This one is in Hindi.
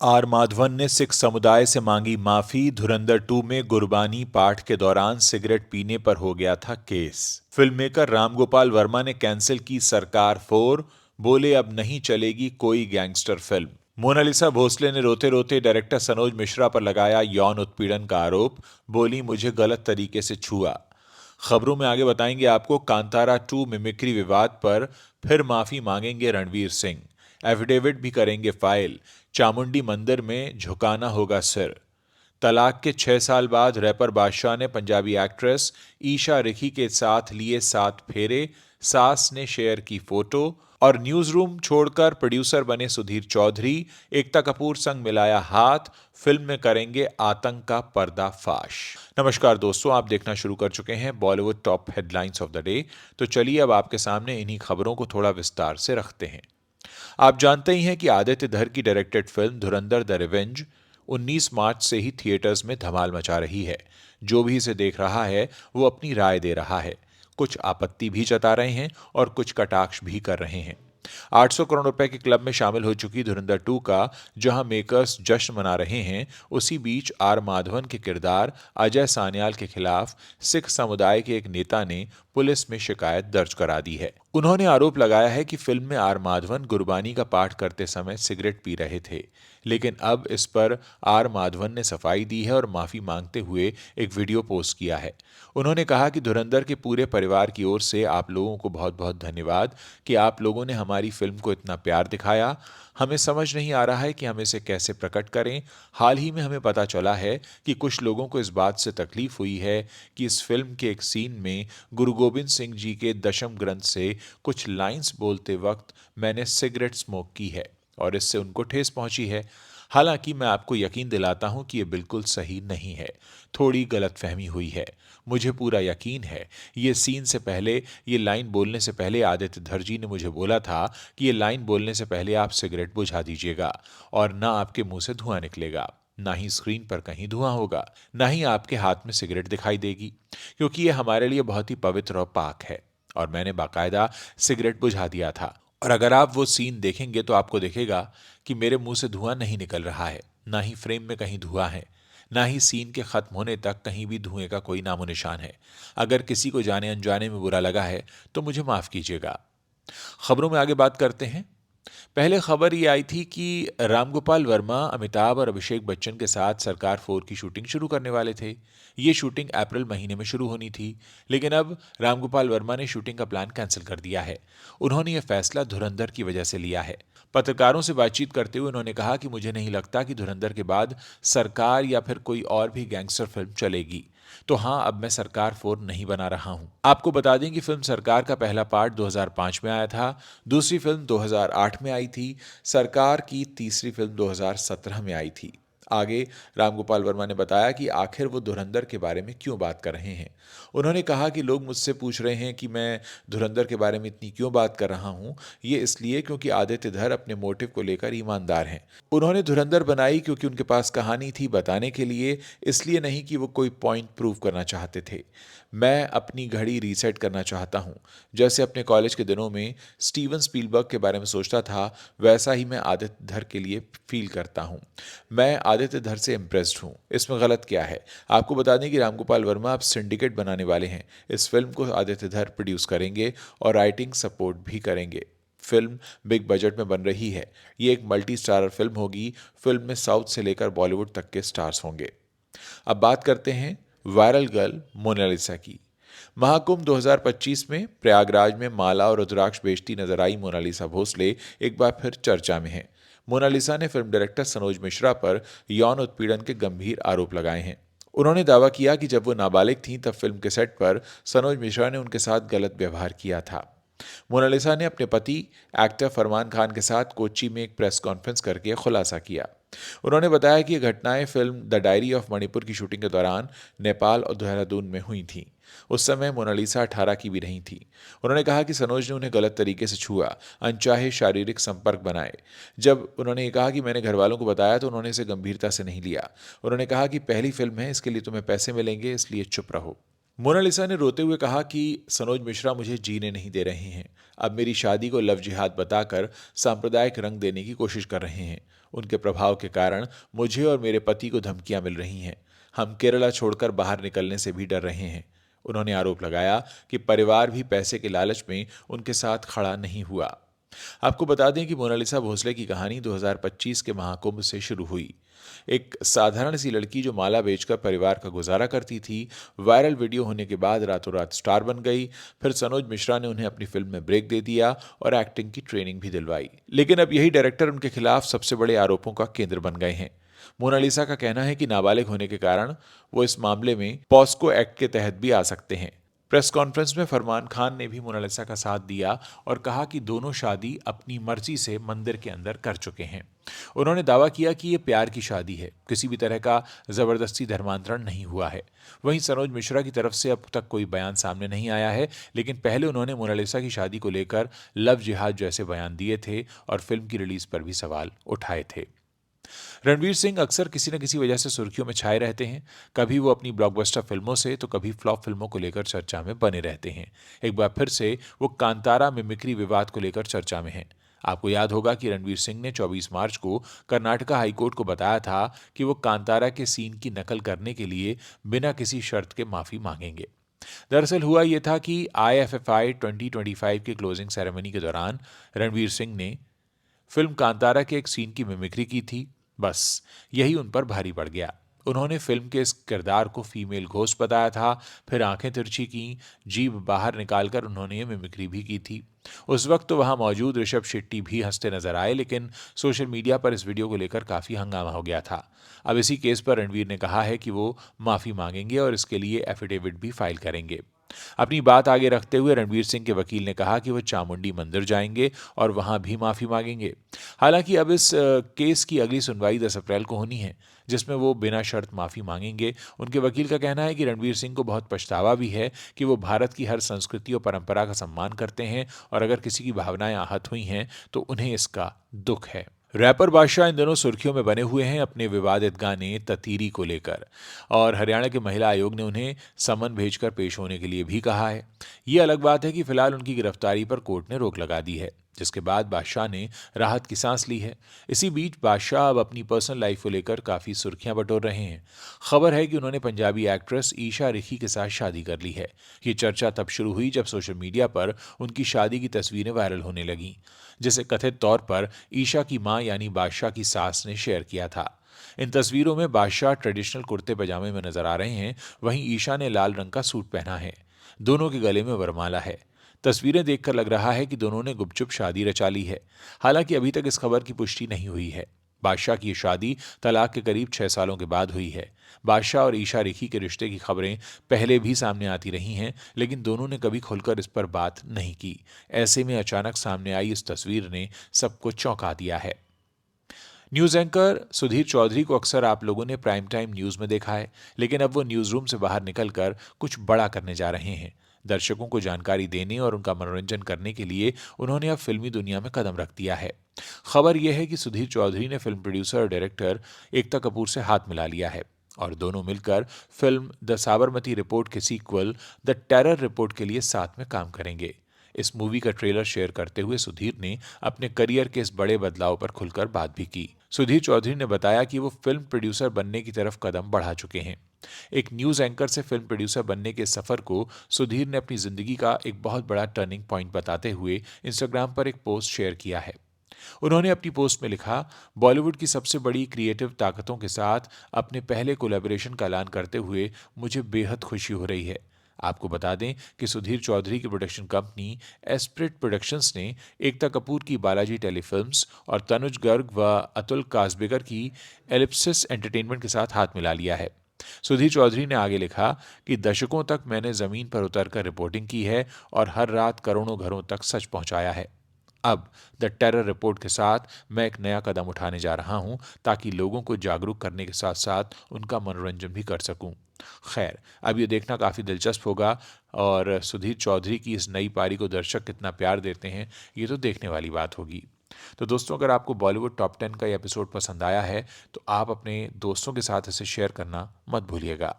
आर माधवन ने सिख समुदाय से मांगी माफी। धुरंधर 2 में गुरबानी पाठ के दौरान सिगरेट पीने पर हो गया था case. Film maker Ramgopal Verma ने कैंसिल की सरकार 4। बोले अब नहीं चलेगी कोई गैंगस्टर फिल्म। मोनालिसा भोसले ने रोते रोते डायरेक्टर सनोज मिश्रा पर लगाया यौन उत्पीड़न का आरोप। बोली मुझे गलत तरीके से छुआ। खबरों में आगे बताएंगे आपको कांतारा 2 मिमिक्री विवाद पर फिर माफी मांगेंगे रणवीर सिंह। एफिडेविट भी करेंगे फाइल। चामुंडी मंदिर में झुकाना होगा सिर। तलाक के 6 साल बाद रैपर बादशाह ने पंजाबी एक्ट्रेस ईशा रिखी के साथ लिए 7 फेरे। सास ने शेयर की फोटो। और न्यूज रूम छोड़कर प्रोड्यूसर बने सुधीर चौधरी। एकता कपूर संग मिलाया हाथ। फिल्म में करेंगे आतंक का पर्दाफाश। नमस्कार दोस्तों, आप देखना शुरू कर चुके हैं Bollywood top headlines of the day. तो चलिए अब आपके सामने इन्हीं खबरों को थोड़ा विस्तार से रखते हैं। आप जानते ही हैं कि आदित्य धर की directed film Dhurandhar the revenge 19 मार्च से ही थिएटर्स में धमाल मचा रही है। जो भी इसे देख रहा है वो अपनी राय दे रहा है। कुछ आपत्ति भी जता रहे हैं और कुछ कटाक्ष भी कर रहे हैं। 800 करोड़ रुपए के क्लब में शामिल हो चुकी धुरंधर 2 का जहां मेकर्स जश्न मना रहे हैं, उसी बीच आर माधवन के किरदार अजय सान्याल के खिलाफ सिख समुदाय के एक नेता ने पुलिस में शिकायत दर्ज करा दी है। उन्होंने आरोप लगाया है कि फिल्म में आर माधवन गुरबानी का पाठ करते समय सिगरेट पी रहे थे। लेकिन अब इस पर आर माधवन ने सफाई दी है और माफी मांगते हुए एक वीडियो पोस्ट किया है। उन्होंने कहा कि धुरंधर के पूरे परिवार की ओर से आप लोगों को बहुत बहुत धन्यवाद कि आप लोगों ने हमारी फिल्म को इतना प्यार दिखाया। हमें समझ नहीं आ रहा है कि हम इसे कैसे प्रकट करें। हाल ही में हमें पता चला है कि कुछ लोगों को इस बात से तकलीफ हुई है कि इस फिल्म के एक सीन में गुरु गोबिंद सिंह जी के दशम ग्रंथ से कुछ लाइंस बोलते वक्त मैंने सिगरेट स्मोक की है और इससे उनको ठेस पहुंची है। हालांकि मैं आपको यकीन दिलाता हूं कि यह बिल्कुल सही नहीं है। थोड़ी गलतफहमी हुई है। मुझे पूरा यकीन है ये सीन से पहले, ये लाइन बोलने से पहले आदित्य धर जी ने मुझे बोला था कि ये लाइन बोलने से पहले आप सिगरेट बुझा दीजिएगा और ना आपके मुंह से धुआं निकलेगा, ना ही स्क्रीन पर कहीं धुआं होगा, ना ही आपके हाथ में सिगरेट दिखाई देगी, क्योंकि ये हमारे लिए बहुत ही पवित्र और पाक है। और मैंने बाकायदा सिगरेट बुझा दिया था। और अगर आप वो सीन देखेंगे तो आपको दिखेगा कि मेरे मुंह से धुआं नहीं निकल रहा है, ना ही फ्रेम में कहीं धुआं है, ना ही सीन के खत्म होने तक कहीं भी धुएं का कोई नामो निशान है। अगर किसी को जाने अनजाने में बुरा लगा है तो मुझे माफ कीजिएगा। खबरों में आगे बात करते हैं। पहले खबर ये आई थी कि रामगोपाल वर्मा अमिताभ और अभिषेक बच्चन के साथ सरकार 4 की शूटिंग शुरू करने वाले थे। ये शूटिंग अप्रैल महीने में शुरू होनी थी, लेकिन अब रामगोपाल वर्मा ने शूटिंग का प्लान कैंसिल कर दिया है। उन्होंने यह फैसला धुरंधर की वजह से लिया है। पत्रकारों से बातचीत करते हुए उन्होंने कहा कि मुझे नहीं लगता कि धुरंधर के बाद सरकार या फिर कोई और भी गैंगस्टर फिल्म चलेगी। तो हां, अब मैं सरकार 4 नहीं बना रहा हूं। आपको बता दें कि फिल्म सरकार का पहला पार्ट 2005 में आया था, दूसरी फिल्म 2008 में आई थी, सरकार की तीसरी फिल्म 2017 में आई थी। आगे रामगोपाल वर्मा ने बताया कि आखिर वो धुरंधर के बारे में क्यों बात कर रहे हैं। उन्होंने कहा कि लोग मुझसे पूछ रहे हैं कि मैं धुरंधर के बारे में इतनी क्यों बात कर रहा हूं। ये इसलिए क्योंकि आदित्य धर अपने मोटिव को लेकर ईमानदार हैं। उन्होंने धुरंधर बनाई क्योंकि उनके पास कहानी थी बताने के लिए, इसलिए नहीं कि वो कोई पॉइंट प्रूव करना चाहते थे। मैं अपनी घड़ी रीसेट करना चाहता हूं। जैसे अपने कॉलेज के दिनों में स्टीवन स्पीलबर्ग के बारे में सोचता था, वैसा ही मैं आदित्य धर के लिए फील करता हूं। मैं आदित्य धर से इम्प्रेस्ड हूं। इसमें गलत क्या है। आपको बता दें कि रामगोपाल वर्मा अब सिंडिकेट बनाने वाले हैं। इस फिल्म को आदित्य धर प्रोड्यूस करेंगे और राइटिंग सपोर्ट भी करेंगे। फिल्म बिग बजट में बन रही है। ये एक मल्टी स्टारर फिल्म होगी। फिल्म में साउथ से लेकर बॉलीवुड तक के स्टार्स होंगे। अब बात करते हैं वायरल गर्ल मोनालिसा की। महाकुंभ 2025 में प्रयागराज में माला और रुद्राक्ष बेचती नजर आई मोनालिसा भोसले एक बार फिर चर्चा में हैं। मोनालिसा ने फिल्म डायरेक्टर सनोज मिश्रा पर यौन उत्पीड़न के गंभीर आरोप लगाए हैं। उन्होंने दावा किया कि जब वो नाबालिग थीं तब फिल्म के सेट पर सनोज मिश्रा ने उनके साथ गलत व्यवहार किया था। मोनालिसा ने अपने पति एक्टर फरमान खान के साथ कोच्चि में एक प्रेस कॉन्फ्रेंस करके खुलासा किया। उन्होंने बताया कि ये घटनाएं film the diary of Manipur की शूटिंग के दौरान नेपाल और देहरादून में हुई थीं। उस समय मोनालिसा 18 की भी नहीं थी। उन्होंने कहा कि सनोज ने उन्हें गलत तरीके से छुआ, अनचाहे शारीरिक संपर्क बनाए। जब उन्होंने कहा कि मैंने घर वालों को बताया तो उन्होंने इसे गंभीरता से नहीं लिया। उन्होंने कहा कि पहली फिल्म है, इसके लिए तुम्हें पैसे मिलेंगे, इसलिए चुप रहो। मोनालिसा ने रोते हुए कहा कि सनोज मिश्रा मुझे जीने नहीं दे रहे हैं। अब मेरी शादी को लव जिहाद बताकर सांप्रदायिक रंग देने की कोशिश कर रहे हैं। उनके प्रभाव के कारण मुझे और मेरे पति को धमकियां मिल रही हैं। हम केरला छोड़कर बाहर निकलने से भी डर रहे हैं। उन्होंने आरोप लगाया कि परिवार भी पैसे के लालच में उनके साथ खड़ा नहीं हुआ। आपको बता दें कि मोनालिसा भोसले की कहानी 2025 के महाकुंभ से शुरू हुई। एक साधारण सी लड़की जो माला बेचकर परिवार का गुजारा करती थी, वायरल वीडियो होने के बाद रातों रात स्टार बन गई। फिर सनोज मिश्रा ने उन्हें अपनी फिल्म में ब्रेक दे दिया और एक्टिंग की ट्रेनिंग भी दिलवाई। लेकिन अब यही डायरेक्टर उनके खिलाफ सबसे बड़े आरोपों का केंद्र बन गए हैं। मोनालिसा का कहना है कि नाबालिग होने के कारण वो इस मामले में पॉस्को एक्ट के तहत भी आ सकते हैं। प्रेस कॉन्फ्रेंस में फरमान खान ने भी मोनालिसा का साथ दिया और कहा कि दोनों शादी अपनी मर्जी से मंदिर के अंदर कर चुके हैं। उन्होंने दावा किया कि ये प्यार की शादी है, किसी भी तरह का जबरदस्ती धर्मांतरण नहीं हुआ है। वहीं सनोज मिश्रा की तरफ से अब तक कोई बयान सामने नहीं आया है, लेकिन पहले उन्होंने मोनालिसा की शादी को लेकर लव जिहाद जैसे बयान दिए थे और फिल्म की रिलीज पर भी सवाल उठाए थे। रणवीर सिंह अक्सर किसी न किसी वजह से सुर्खियों में छाए रहते हैं। कभी वो अपनी ब्लॉकबस्टर फिल्मों से तो कभी फ्लॉप फिल्मों को लेकर चर्चा में बने रहते हैं। एक बार फिर से वो कांतारा मिमिक्री विवाद को लेकर चर्चा में हैं। आपको याद होगा कि रणवीर सिंह ने 24 मार्च को कर्नाटका हाईकोर्ट को बताया था कि वो कांतारा के सीन की नकल करने के लिए बिना किसी शर्त के माफी मांगेंगे। दरअसल हुआ यह था कि IFFI 2025 की क्लोजिंग सेरेमनी के दौरान रणवीर सिंह ने फिल्म कांतारा के एक सीन की मिमिक्री की थी। बस यही उन पर भारी पड़ गया। उन्होंने फिल्म के इस किरदार को फीमेल घोस्ट बताया था। फिर आंखें तिरछी की, जीभ बाहर निकालकर उन्होंने ये मिमिक्री भी की थी। उस वक्त तो वहां मौजूद ऋषभ शेट्टी भी हंसते नजर आए, लेकिन सोशल मीडिया पर इस वीडियो को लेकर काफी हंगामा हो गया था। अब इसी केस पर रणवीर ने कहा है कि वो माफी मांगेंगे और इसके लिए एफिडेविट भी फाइल करेंगे। अपनी बात आगे रखते हुए रणवीर सिंह के वकील ने कहा कि वो चामुंडी मंदिर जाएंगे और वहां भी माफी मांगेंगे। हालांकि अब इस केस की अगली सुनवाई 10 अप्रैल को होनी है, जिसमें वो बिना शर्त माफी मांगेंगे। उनके वकील का कहना है कि रणवीर सिंह को बहुत पछतावा भी है कि वो भारत की हर संस्कृति और परंपरा का सम्मान करते हैं और अगर किसी की भावनाएं आहत हुई हैं तो उन्हें इसका दुख है। रैपर बादशाह इन दिनों सुर्खियों में बने हुए हैं अपने विवादित गाने ततीरी को लेकर, और हरियाणा के महिला आयोग ने उन्हें समन भेजकर पेश होने के लिए भी कहा है। ये अलग बात है कि फिलहाल उनकी गिरफ्तारी पर कोर्ट ने रोक लगा दी है, जिसके बाद बादशाह ने राहत की सांस ली है। इसी बीच बादशाह अब अपनी पर्सनल लाइफ को लेकर काफी सुर्खियां बटोर रहे हैं। खबर है कि उन्होंने पंजाबी एक्ट्रेस ईशा रिखी के साथ शादी कर ली है। ये चर्चा तब शुरू हुई जब सोशल मीडिया पर उनकी शादी की तस्वीरें वायरल होने लगीं, जिसे कथित तौर पर ईशा की मां यानी बादशाह की सास ने शेयर किया था। इन तस्वीरों में बादशाह ट्रेडिशनल कुर्ते पजामे में नजर आ रहे हैं, वहीं ईशा ने लाल रंग का सूट पहना है। दोनों के गले में वरमाला है। तस्वीरें देखकर लग रहा है कि दोनों ने गुपचुप शादी रचा ली है। हालांकि अभी तक इस खबर की पुष्टि नहीं हुई है। बादशाह की ये शादी तलाक के करीब 6 सालों के बाद हुई है। बादशाह और ईशा रिखी के रिश्ते की खबरें पहले भी सामने आती रही हैं, लेकिन दोनों ने कभी खुलकर इस पर बात नहीं की। ऐसे में अचानक सामने आई इस तस्वीर ने सबको चौंका दिया है। न्यूज एंकर सुधीर चौधरी को अक्सर आप लोगों ने प्राइम टाइम न्यूज में देखा है, लेकिन अब वो न्यूज रूम से बाहर निकलकर कुछ बड़ा करने जा रहे हैं। दर्शकों को जानकारी देने और उनका मनोरंजन करने के लिए उन्होंने अब फिल्मी दुनिया में कदम रख दिया है। खबर यह है कि सुधीर चौधरी ने फिल्म प्रोड्यूसर और डायरेक्टर एकता कपूर से हाथ मिला लिया है और दोनों मिलकर फिल्म द साबरमती रिपोर्ट के सीक्वल द टेरर रिपोर्ट के लिए साथ में काम करेंगे। इस मूवी का ट्रेलर शेयर करते हुए सुधीर ने अपने करियर के इस बड़े बदलाव पर खुलकर बात भी की। सुधीर चौधरी ने बताया कि वो फिल्म प्रोड्यूसर बनने की तरफ कदम बढ़ा चुके हैं। एक न्यूज एंकर से फिल्म प्रोड्यूसर बनने के सफर को सुधीर ने अपनी जिंदगी का एक बहुत बड़ा टर्निंग पॉइंट बताते हुए इंस्टाग्राम पर एक पोस्ट शेयर किया है। उन्होंने अपनी पोस्ट में लिखा, बॉलीवुड की सबसे बड़ी क्रिएटिव ताकतों के साथ अपने पहले कोलैबोरेशन का ऐलान करते हुए मुझे बेहद खुशी हो रही है। आपको बता दें कि सुधीर चौधरी की प्रोडक्शन कंपनी एस्प्रिट प्रोडक्शंस ने एकता कपूर की बालाजी टेलीफिल्म्स और तनुज गर्ग व अतुल कासबेकर की एलिप्सिस एंटरटेनमेंट के साथ हाथ मिला लिया है। सुधीर चौधरी ने आगे लिखा कि दशकों तक मैंने जमीन पर उतरकर रिपोर्टिंग की है और हर रात करोड़ों घरों तक सच पहुंचाया है। अब द टेरर रिपोर्ट के साथ मैं एक नया कदम उठाने जा रहा हूं ताकि लोगों को जागरूक करने के साथ साथ उनका मनोरंजन भी कर सकूं। खैर, अब ये देखना काफ़ी दिलचस्प होगा और सुधीर चौधरी की इस नई पारी को दर्शक कितना प्यार देते हैं, ये तो देखने वाली बात होगी। तो दोस्तों, अगर आपको बॉलीवुड टॉप 10 का ये एपिसोड पसंद आया है तो आप अपने दोस्तों के साथ इसे शेयर करना मत भूलिएगा।